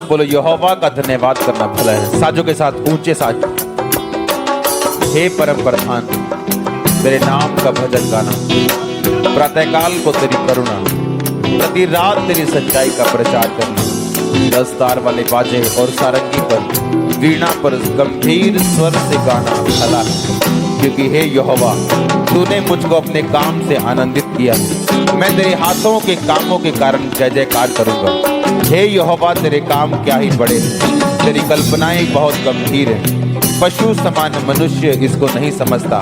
बोलो यहोवा का धन्यवाद करना भला है। साजों के साथ ऊंचे साज। हे परम प्रधान, तेरे नाम का भजन गाना, प्रातःकाल को तेरी करुणा, प्रति रात तेरी सच्चाई का प्रचार करना। 10 तार वाले बाजे और सारंगी पर, वीणा पर गंभीर स्वर से गाना भला है, क्योंकि हे यहोवा तूने मुझको अपने काम से आनंदित किया। मैं तेरे हाथों के कामों के कारण जय जयकार करूंगा। हे यहोवा तेरे काम क्या ही बड़े हैं, तेरी कल्पनाएं बहुत गंभीर हैं। पशु समान मनुष्य इसको नहीं समझता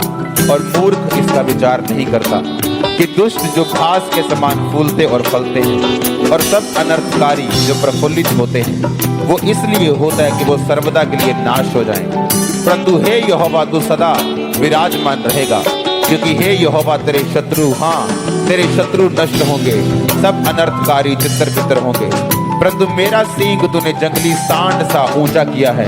और मूर्ख इसका विचार नहीं करता कि दुष्ट जो घास के समान फूलते और फलते हैं और सब अनर्थकारी जो प्रफुल्लित होते हैं वो इसलिए होता है कि वो सर्वदा के लिए नाश हो जाएं। परंतु हे यहोवा तू सदा विराजमान रहेगा, क्योंकि हे यहोवा तेरे शत्रु, हाँ तेरे शत्रु नष्ट होंगे, सब अनर्थकारी चित्तर चित्तर होंगे। परंतु मेरा सींग तूने जंगली सांड सा ऊंचा किया है।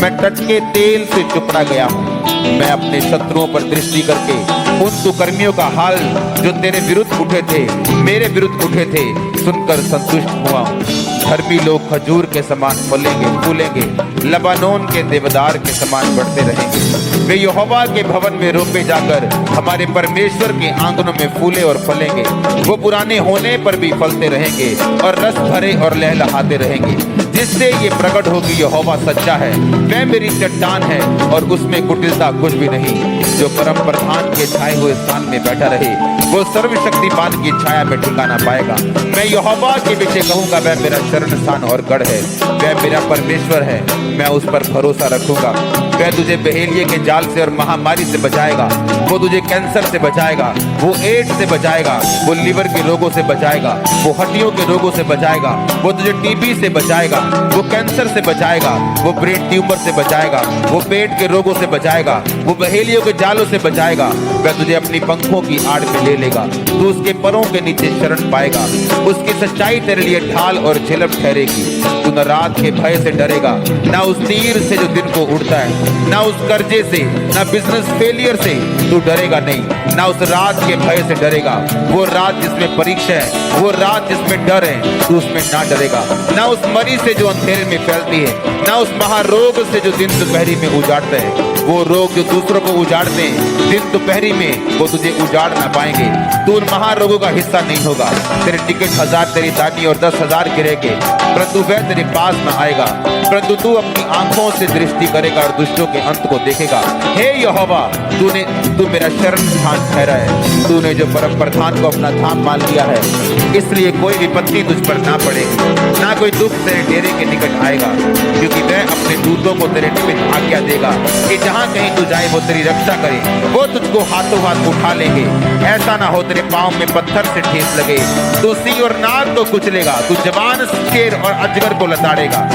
मैं टटके तेल से चुपड़ा गया हूँ। मैं अपने शत्रुओं पर दृष्टि करके उन दुष्कर्मियों का हाल जो तेरे विरुद्ध उठे थे, मेरे विरुद्ध उठे थे, सुनकर संतुष्ट हुआ हूँ। धर्मी लोग खजूर के समान फलेंगे फूलेंगे, लबानोन के देवदार के समान बढ़ते रहेंगे। वे यहोवा के भवन में रोपे जाकर हमारे परमेश्वर के आंगनों में फूले और फलेंगे। वो पुराने होने पर भी फलते रहेंगे और रस भरे और लहलहाते रहेंगे, जिससे ये प्रकट होगी यहोवा सच्चा है। वह मेरी चट्टान है और उसमें कुटिलता कुछ भी नहीं। जो परम प्रधान के छाए हुए स्थान में बैठा रहे वो सर्वशक्तिमान की छाया में ठिकाना पाएगा। मैं यहोवा के विषय कहूंगा, वह मेरा शरण स्थान और गढ़ है। वह मेरा परमेश्वर है, मैं उस पर भरोसा रखूंगा। वह तुझे बहेलिये के जाल से और महामारी से बचाएगा। वो तुझे कैंसर से बचाएगा, वो एड्स से बचाएगा, वो लीवर के रोगों से बचाएगा, वो हड्डियों के रोगों से बचाएगा, वो तुझे टीबी से बचाएगा, वो कैंसर से बचाएगा, वो ब्रेन ट्यूमर से बचाएगा, वो पेट के रोगों से बचाएगा, वो बहेलियों के जालों से बचाएगा। वह तुझे अपनी पंखों की आड़ में ले लेगा, तू उसके परों के नीचे शरण पाएगा। उसकी सच्चाई तेरे लिए ढाल और झिलम ठहरेगी। तू न रात के भय से डरेगा, ना उस तीर से जो दिन को उड़ता है, ना उस कर्जे से, ना बिजनेस फेलियर से तू डरेगा नहीं, ना उस रात के भय से डरेगा। वो रात जिसमें परीक्षा है, वो रात जिसमें डर है, तू उसमें ना डरेगा। ना उस मरी से जो अंधेरे में फैलती है, ना उस महारोग से जो दिन दोपहरी में उजाड़ता है। वो रोग जो दूसरों को उजाड़ते हैं, दिन दोपहरी में वो तुझे उजाड़ ना पाएंगे। तू उन महारोगों का हिस्सा नहीं होगा। तेरे टिकट 1000 तेरी दानी और 10,000 गिरेंगे, परंतु वह तेरे पास न आएगा। परंतु तू अपनी आंखों से दृष्टि करेगा और दुष्टों के अंत को देखेगा। हे यहोवा तू मेरा शरण स्थान ठहरा है। तूने जो परम प्रधान को अपना धाम मान लिया है, इसलिए कोई विपत्ति तुझ पर ना पड़ेगी, ना कोई दुख तेरे डेरे के निकट आएगा। क्योंकि वह अपने दूतों को तेरे निमित्त आज्ञा देगा कि जहाँ कहीं तू जाए वो तेरी रक्षा करे। वो तुझको हाथों हाथ उठा लेंगे, ऐसा ना हो तेरे पाँव में पत्थर से ठेस लगे। तू सिंह और नाग को कुचलेगा, तू जवान शेर और अजगर को लताड़ेगा।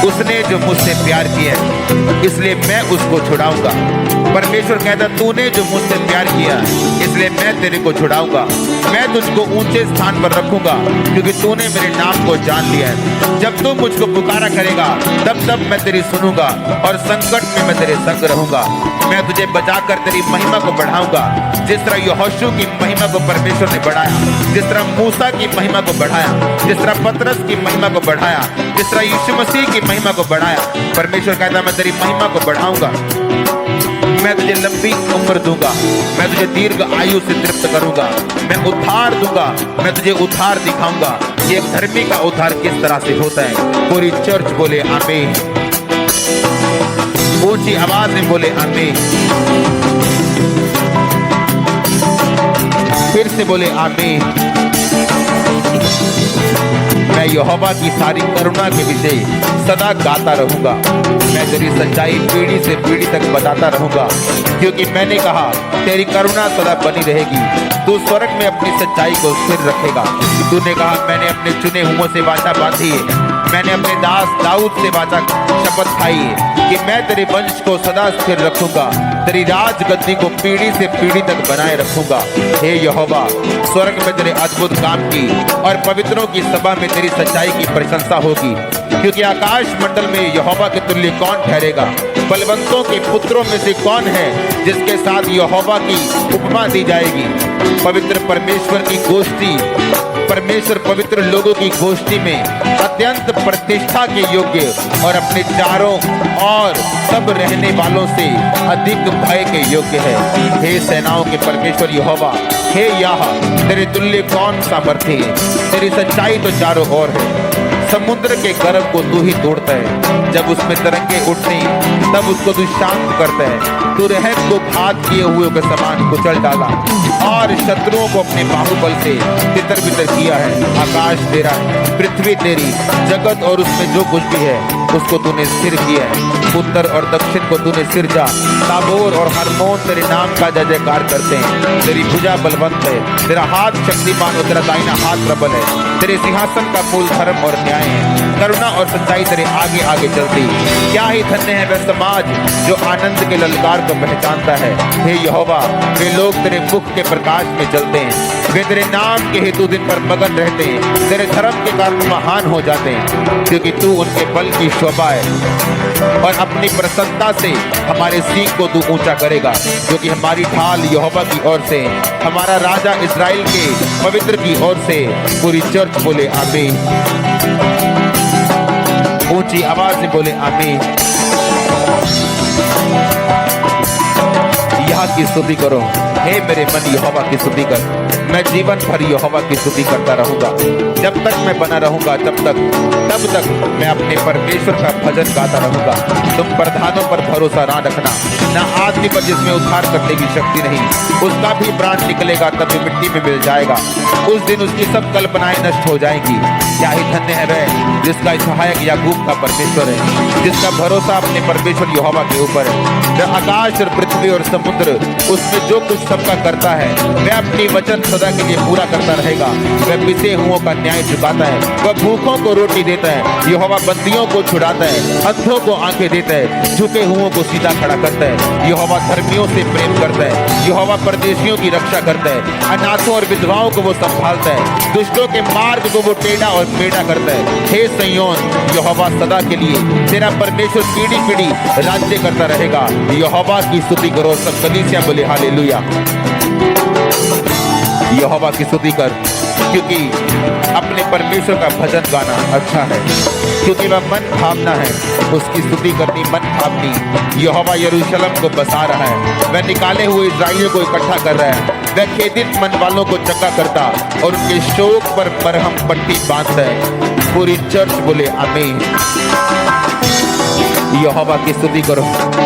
उसने जो मुझसे प्यार किया है, इसलिए मैं उसको छुड़ाऊंगा। परमेश्वर कहता, तूने जो मुझसे प्यार किया इसलिए मैं तेरे को छुड़ाऊंगा। मैं तुझको ऊंचे स्थान पर रखूंगा, क्योंकि तूने मेरे नाम को जान लिया है। जब तू मुझको पुकारा करेगा तब तब मैं तेरी सुनूंगा और संकट में मैं तेरे संग रहूंगा। मैं तुझे बचाकर तेरी महिमा को बढ़ाऊंगा, जिस तरह यहोशू की महिमा को परमेश्वर ने बढ़ाया, जिस तरह मूसा की महिमा को बढ़ाया, जिस तरह पतरस की महिमा को बढ़ाया, जिस तरह यीशु मसीह की महिमा को बढ़ाया। परमेश्वर कहता, मैं तेरी महिमा को बढ़ाऊंगा। मैं तुझे लंबी उम्र दूंगा, मैं तुझे दीर्घ आयु से तृप्त करूंगा। मैं उद्धार दूंगा, मैं तुझे उद्धार दिखाऊंगा। ये धर्मी का उद्धार किस तरह से होता है। पूरी चर्च बोले आमीन, ऊंची आवाज में बोले आमीन, फिर से बोले आमीन। मैं यहोवा की सारी करुणा के विषय सदा गाता रहूंगा। मैं तेरी सच्चाई पीढ़ी से पीढ़ी तक बताता रहूंगा, क्योंकि मैंने कहा तेरी करुणा सदा बनी रहेगी। तू स्वर्ग में अपनी सच्चाई को स्थिर रखेगा। तूने कहा, मैंने अपने चुने हुओं से वाचा बांधी है, मैंने अपने दास दाऊद से वाचा शपथ खाई है कि मैं तेरे वंश को सदा स्थिर रखूंगा, तेरी राजगद्दी को पीढ़ी से पीढ़ी तक बनाए रखूंगा। हे यहोवा, स्वर्ग में तेरे अद्भुत काम की और पवित्रों की सभा में तेरी सच्चाई की प्रशंसा होगी। क्योंकि आकाश मंडल में यहोवा के तुल्य कौन ठहरेगा। बलवंतों के पुत्रों में से कौन है जिसके साथ यहोवा की उपमा दी जाएगी। पवित्र परमेश्वर की गोष्ठी परमेश्वर पवित्र लोगों की गोष्ठी में अत्यंत प्रतिष्ठा के योग्य और अपने चारों और सब रहने वालों से अधिक भय के योग्य है। हे सेनाओं के परमेश्वर यहोवा, हे याह, तेरे तुल्य कौन सामर्थ्य है। तेरी सच्चाई तो चारों ओर है। समुद्र के गर्भ को तू ही तोड़ता है, जब उसमें तरंगे उठती तब उसको तू शांत करता है। तू रहम को घात किए हुए के समान कुचल डाला और शत्रुओं को अपने बाहुबल से तितर बितर किया है। आकाश तेरा है, पृथ्वी तेरी, जगत और उसमें जो कुछ भी है उसको तूने स्थिर किया है। उत्तर और दक्षिण को तूने सिरजा। ताबोर और हरमोन तेरे नाम का जय जयकार करते हैं। तेरी भुजा बलवंत है, तेरा हाथ शक्तिमान और तेरा दाहिना हाथ प्रबल है। तेरे सिंहासन का मूल धर्म और न्याय है। करुणा और सच्चाई तेरे आगे आगे चलती। क्या ही धन्य है वह समाज जो आनंद के ललकार को पहचानता है। हे यहोवा, वे लोग तेरे मुख के प्रकाश में चलते हैं। वे तेरे नाम के हेतु दिन पर मगन रहते हैं। तेरे धर्म के कारण महान हो जाते हैं, क्योंकि तू उनके बल की शोभा है और अपनी प्रसन्नता से हमारे सींग को तू ऊंचा करेगा। क्योंकि हमारी ढाल यहोवा की ओर से, हमारा राजा इस्राएल के पवित्र की ओर से। पूरी चर्च बोले आमीन। ऊंची आवाज से बोले आमीन। यहाँ की स्तुति करो। हे मेरे मन यहोवा की स्तुति कर। मैं जीवन भर यहोवा की स्तुति करता रहूंगा। जब तक मैं बना रहूंगा तब तक मैं अपने परमेश्वर का भजन गाता रहूंगा। तुम प्रधानों पर भरोसा ना रखना, ना आदमी पर जिसमें उद्धार करने की शक्ति नहीं। उसका भी प्राण निकलेगा तब भी मिट्टी में मिल जाएगा। उस दिन उसकी सब कल्पनाएं नष्ट हो जाएंगी। क्या ही धन्य है वह जिसका सहायक याकूब का परमेश्वर है, जिसका भरोसा अपने परमेश्वर यहोवा के ऊपर है। वह आकाश और पृथ्वी और समुद्र उसमें जो कुछ सबका करता है, वह अपनी वचन सदा के लिए पूरा करता रहेगा। वह पिसे हुओं का न्याय चुकाता है, वह भूखों को रोटी देता है। यहोवा बंदियों को छुड़ाता है, अंधों को आंखें देता है, झुके हुओं को सीधा खड़ा करता है। यहोवा धर्मियों से प्रेम करता है। यहोवा परदेशियों की रक्षा करता है। अनाथों और विधवाओं को वो संभालता है। दुष्टों के मार्ग को वो टेढ़ा और मेढ़ा करता है। हे सिय्योन, यहोवा सदा के लिए, तेरा परमेश्वर पीढ़ी पीढ़ी राज्य करता रहेगा। यहोवा की स्तुति करो। सब कलीसिया बोले हालेलुया। यहोवा की स्तुति कर, क्योंकि अपने परमेश्वर का भजन गाना अच्छा है, क्योंकि वह मन भावना है। उसकी स्तुति करनी मन भावनी। यहोवा यरूशलेम को बसा रहा है। वह निकाले हुए इस्राएलियों को इकट्ठा कर रहा है। वह खेदित मन वालों को चंगा करता और उनके शोक पर मरहम पट्टी बांधता है। पूरी चर्च बोले आमीन। यहोवा की स्तुति करो।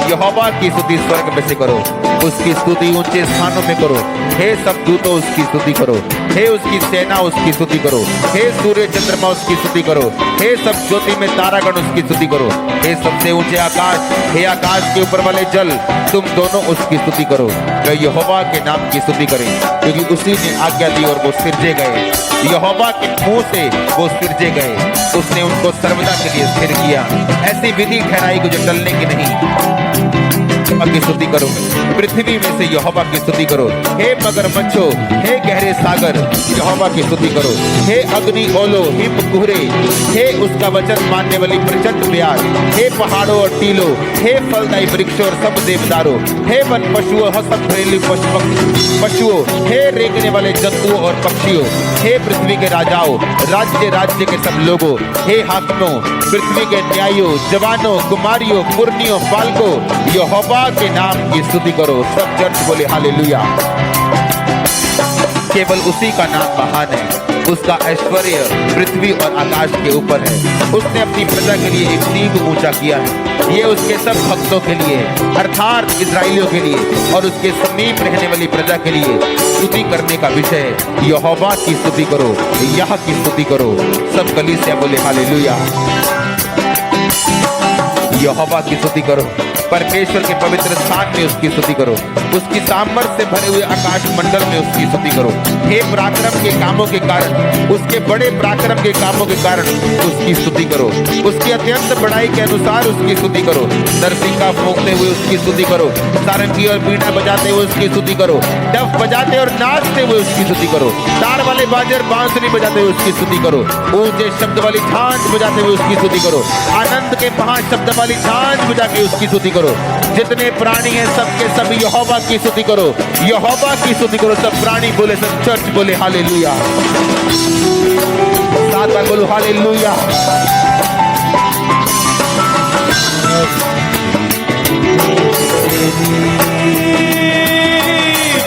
यहोवा की स्तुति स्वर्ग में से करो। उसकी स्तुति ऊंचे स्थानों में करो। हे सब दूतों उसकी स्तुति करो। हे उसकी सेना उसकी स्तुति करो। हे सूर्य चंद्रमा उसकी स्तुति करो। हे सब ज्योति में तारागण उसकी स्तुति करो। हे सबसे ऊंचे आकाश, हे आकाश के ऊपर वाले जल, तुम दोनों उसकी स्तुति करो। वे यहोवा के नाम की स्तुति करें, क्योंकि उसी ने आज्ञा दी और वो सिरजे गए। यहोवा के मुंह से वो सिरजे गए। उसने उनको सर्वदा के लिए स्थिर किया। ऐसी विधि ठहराई को जो टलने की नहीं। की स्तुति करो। पृथ्वी में से यहोवा की स्तुति करो। हे मगरमच्छों, हे गहरे सागर, यहोवा की स्तुति करो। हे अग्नि ओलो, हिम कुहरे, हे उसका वचन मानने वाली प्रचंड ब्याज, हे पहाड़ों और टीलों, हे फलदायी वृक्षों और सब देवदारों, हे वन पशुओं, सब घरेलू पशुओं, हे रेंगने वाले जंतुओं और पक्षियों, हे पृथ्वी के राजाओं, राज्य राज्य के सब लोगों, हे हाकिमों, पृथ्वी के न्यायियों, जवानों, कुमारियों, पुरनियों, बालकों, यहोवा के नाम की स्तुति करो। सब चर्च बोले हालेलुया। केवल उसी का नाम महान है। उसका ऐश्वर्य पृथ्वी और आकाश के ऊपर है। उसने अपनी प्रजा के लिए एक सींग ऊंचा किया है। ये उसके सब भक्तों के लिए, अर्थात इजराइलियों के लिए और उसके समीप रहने वाली प्रजा के लिए स्तुति करने का विषय है। यहोवा की स्तुति करो, यह की स्तुति करो। सब कलीसिया बोले हालेलुया। यहोवा की स्तुति करो। परमेश्वर के पवित्र स्थान में उसकी स्तुति करो। उसकी सामर्थ्य से भरे हुए आकाश मंडल में उसकी स्तुति करो। हे पराक्रम के कामों के कारण, उसके बड़े पराक्रम के कामों के कारण उसकी स्तुति करो। उसकी अत्यंत बड़ाई के अनुसार उसकी स्तुति करो। नरसिंगा फूंकते हुए उसकी स्तुति करो। सारंगी और बीड़ा बजाते हुए उसकी स्तुति करो। डफ बजाते और नाचते हुए उसकी स्तुति करो। तार वाले बाजे और बांसुरी बजाते हुए उसकी स्तुति करो। ऊंचे शब्द वाली झांझ बजाते हुए उसकी स्तुति करो। आनंद आनंद के 5 शब्द वाली झांझ बजा के उसकी स्तुति करो। जितने प्राणी हैं सबके सब यहोवा की स्तुति करो, यहोवा की स्तुति करो। सब प्राणी बोले, सब चर्च बोले हालेलुया। 7 बार बोलो हालेलुया।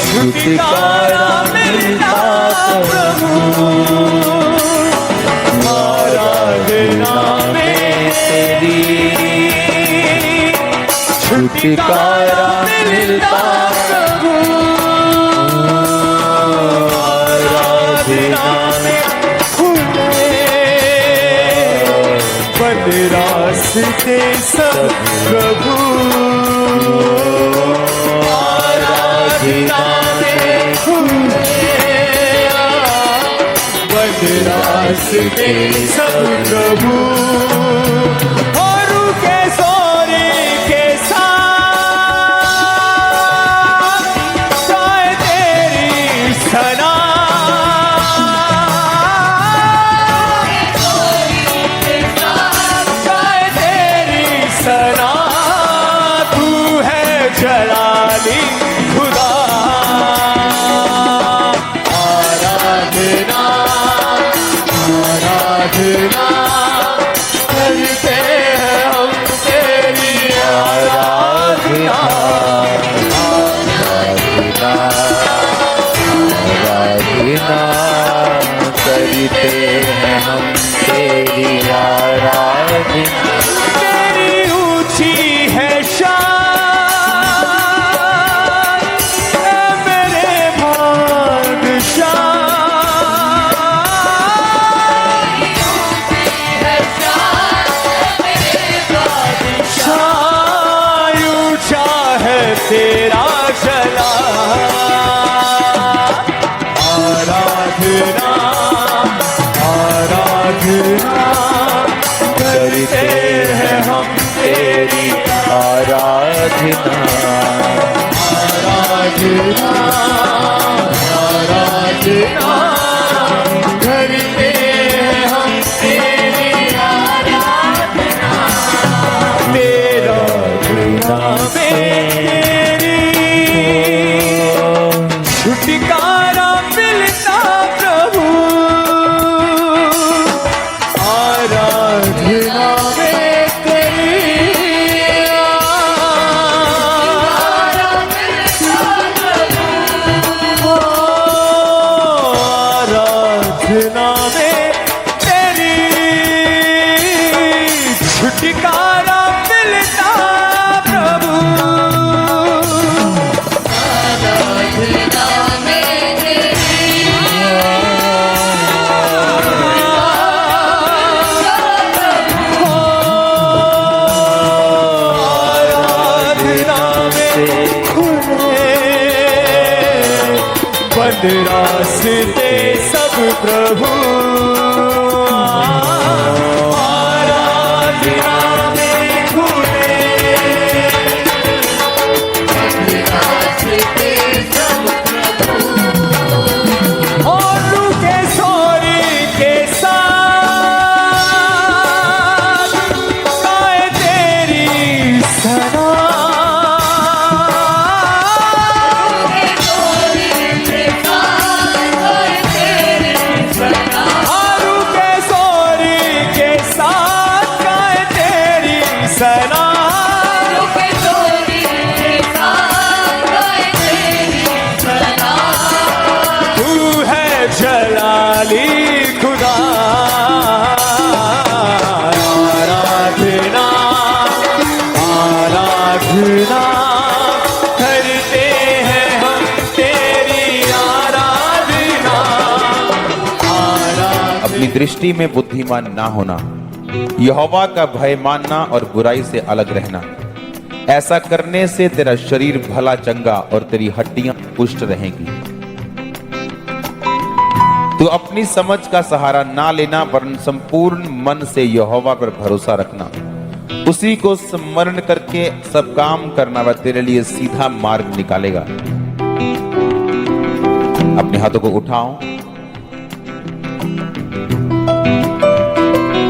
छुटकारा मिलता प्रभु, आराधना में तेरी। छुटकारा मिलता प्रभु, आराधना में खुले बंद रास्ते सब प्रभु, आराधना में खुले बंद रास्ते सब प्रभु। और के सोरे के साथ गाए तेरी सना, गाए तेरी सना। तू है जलाली खुदा, आराधना आराधना करते हैं हम तेरी, आराधना आराधना आराधना करते हैं हम तेरी, आराधना। तेरी ऊंची है शान ऐ मेरे बादशाह, तेरा चला। आराधना आराधना करते हैं हम तेरी, आराधना आराधना आराधना करते हैं हम तेरी, आराधना। तेरा नाम छुटकारा मिलता प्रभु, आराधना में तेरी। आराधना में तेरी, छुटकारा मिलता प्रभु, बंद रास्ते सब प्रभु, आराधना में खुले बंद रास्ते सब प्रभु। और के सोरी के साथ गाए तेरी सना, सना तू है जलाली खुदा, आराधना आराधना करते हैं हम तेरी, आराधना आराधना। अपनी दृष्टि में बुद्धिमान ना होना, यहोवा का भय मानना और बुराई से अलग रहना। ऐसा करने से तेरा शरीर भला चंगा और तेरी हड्डियां पुष्ट रहेंगी। तू अपनी समझ का सहारा ना लेना, वरन संपूर्ण मन से यहोवा पर भरोसा रखना। उसी को स्मरण करके सब काम करना, वह तेरे लिए सीधा मार्ग निकालेगा। अपने हाथों को उठाओ।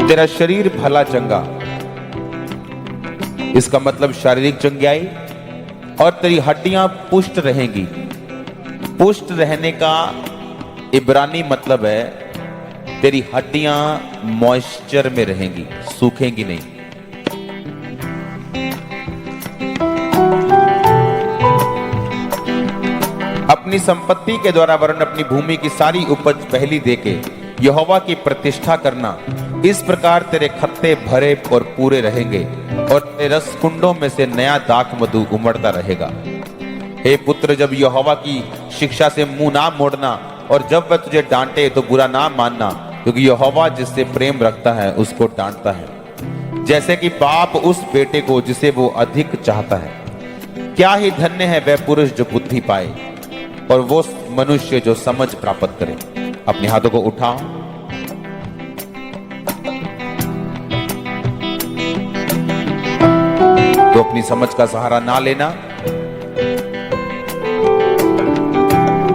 तेरा शरीर भला चंगा इसका मतलब शारीरिक चंगाई, और तेरी हड्डियां पुष्ट रहेंगी। पुष्ट रहने का इब्रानी मतलब है तेरी हड्डियां मॉइस्चर में रहेंगी, सूखेंगी नहीं। अपनी संपत्ति के द्वारा वरन अपनी भूमि की सारी उपज पहली देके यहोवा की प्रतिष्ठा करना। इस प्रकार तेरे खत्ते भरे और पूरे रहेंगे और तेरे रस कुंडों में से नया दाख मधु उमड़ता रहेगा। हे पुत्र, जब यहोवा की शिक्षा से मुंह ना मोड़ना, और जब वह तुझे डांटे तो बुरा ना मानना, क्योंकि यहोवा जिससे प्रेम रखता है उसको डांटता है, जैसे कि बाप उस बेटे को जिसे वो अधिक चाहता है। क्या ही धन्य है वह पुरुष जो बुद्धि पाए, और वो मनुष्य जो समझ प्राप्त करे। अपने हाथों को उठाओ। तो अपनी समझ का सहारा ना लेना,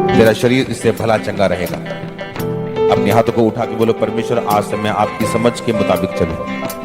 तेरा शरीर इससे भला चंगा रहेगा। अपने हाथों को उठा के बोलो, परमेश्वर आज से मैं आपकी समझ के मुताबिक चलूं।